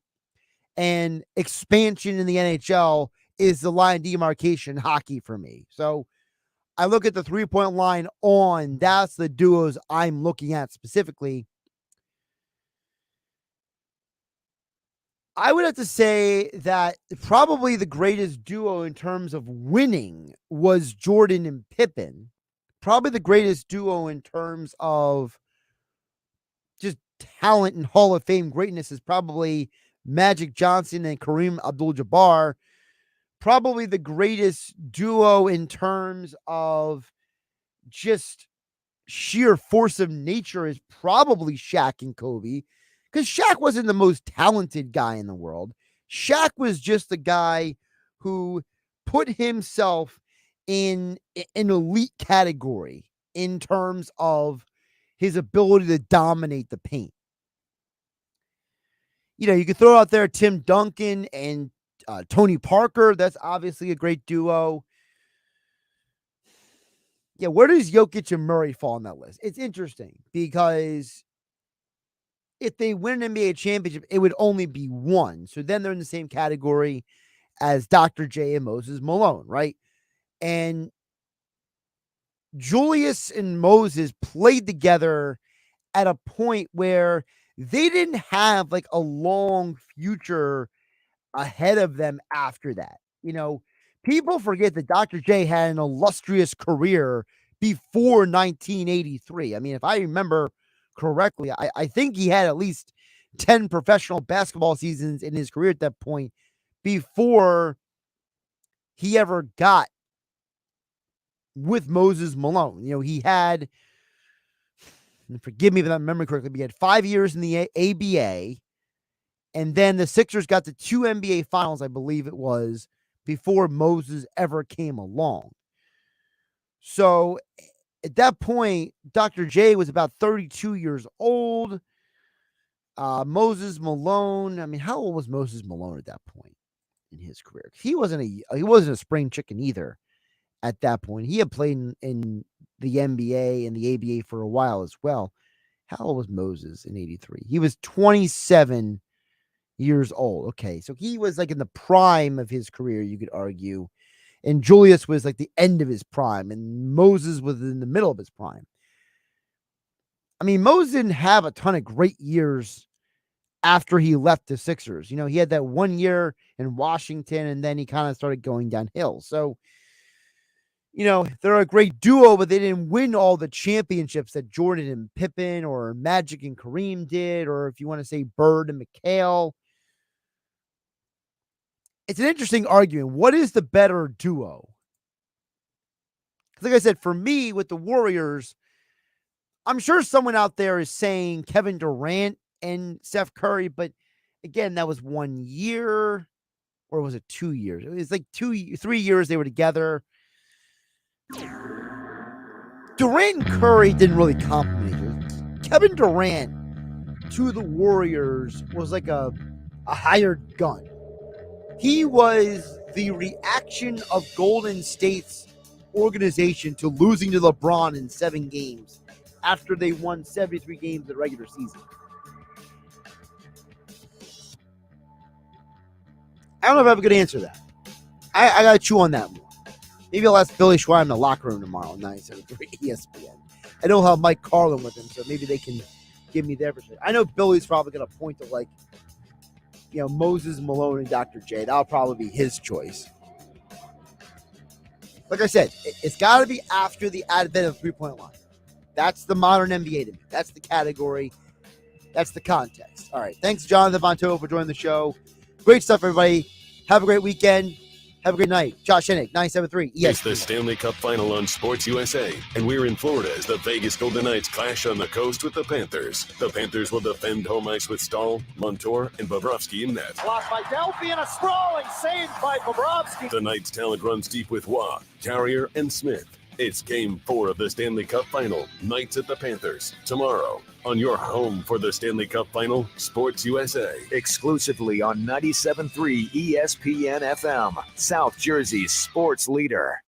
and expansion in the NHL is the line of demarcation in hockey for me. So I look at the 3-point line that's the duos I'm looking at specifically. I would have to say that probably the greatest duo in terms of winning was Jordan and Pippen. Probably the greatest duo in terms of just talent and Hall of Fame greatness is probably Magic Johnson and Kareem Abdul-Jabbar. Probably the greatest duo in terms of just sheer force of nature is probably Shaq and Kobe, because Shaq wasn't the most talented guy in the world. Shaq was just the guy who put himself in an elite category in terms of his ability to dominate the paint. You could throw out there Tim Duncan and Tony Parker. That's obviously a great duo. Yeah, where does Jokic and Murray fall on that list? It's interesting because if they win an NBA championship, it would only be one. So then they're in the same category as Dr. J and Moses Malone, right? And Julius and Moses played together at a point where they didn't have like a long future ahead of them after that. People forget that Dr. J had an illustrious career before 1983. I mean, if I remember correctly, I think he had at least 10 professional basketball seasons in his career at that point before he ever got with Moses Malone. He had, and forgive me if I'm remembering correctly, but he had 5 years in the ABA, and then the Sixers got to 2 NBA finals, I believe it was, before Moses ever came along. So at that point, Dr. J was about 32 years old. Moses Malone, I mean, how old was Moses Malone at that point in his career? He wasn't a spring chicken either at that point. He had played in the NBA and the ABA for a while as well. How old was Moses in 83? He was 27 years old. Okay, so he was like in the prime of his career, you could argue. And Julius was like the end of his prime, and Moses was in the middle of his prime. I mean, Moses didn't have a ton of great years after he left the Sixers. He had that 1 year in Washington, and then he kind of started going downhill. So, they're a great duo, but they didn't win all the championships that Jordan and Pippen or Magic and Kareem did, or if you want to say Bird and McHale. It's an interesting argument. What is the better duo? Like I said, for me, with the Warriors, I'm sure someone out there is saying Kevin Durant and Steph Curry, but again, that was 1 year, or was it 2 years? It was like 3 years they were together. Durant and Curry didn't really complement each other. Kevin Durant to the Warriors was like a hired gun. He was the reaction of Golden State's organization to losing to LeBron in 7 games after they won 73 games in the regular season. I don't know if I have a good answer to that. I got to chew on that more. Maybe I'll ask Billy Schwein in the locker room tomorrow, 973 ESPN. I know he'll have Mike Carlin with him, so maybe they can give me their perspective. I know Billy's probably going to point to, Moses Malone and Dr. J. That'll probably be his choice. Like I said, it's got to be after the advent of three-point line. That's the modern NBA to me. That's the category. That's the context. All right. Thanks, Jonathan Von Tobel, for joining the show. Great stuff, everybody. Have a great weekend. Have a great night. Josh Hennig, 973 ESPN. It's the Stanley Cup Final on Sports USA, and we're in Florida as the Vegas Golden Knights clash on the coast with the Panthers. The Panthers will defend home ice with Stahl, Montour, and Bobrovsky in net. Blocked by Delphi and a sprawling save by Bobrovsky. The Knights' talent runs deep with Waugh, Carrier, and Smith. It's Game 4 of the Stanley Cup Final, Knights at the Panthers, tomorrow on your home for the Stanley Cup Final, Sports USA. Exclusively on 97.3 ESPN FM, South Jersey's sports leader.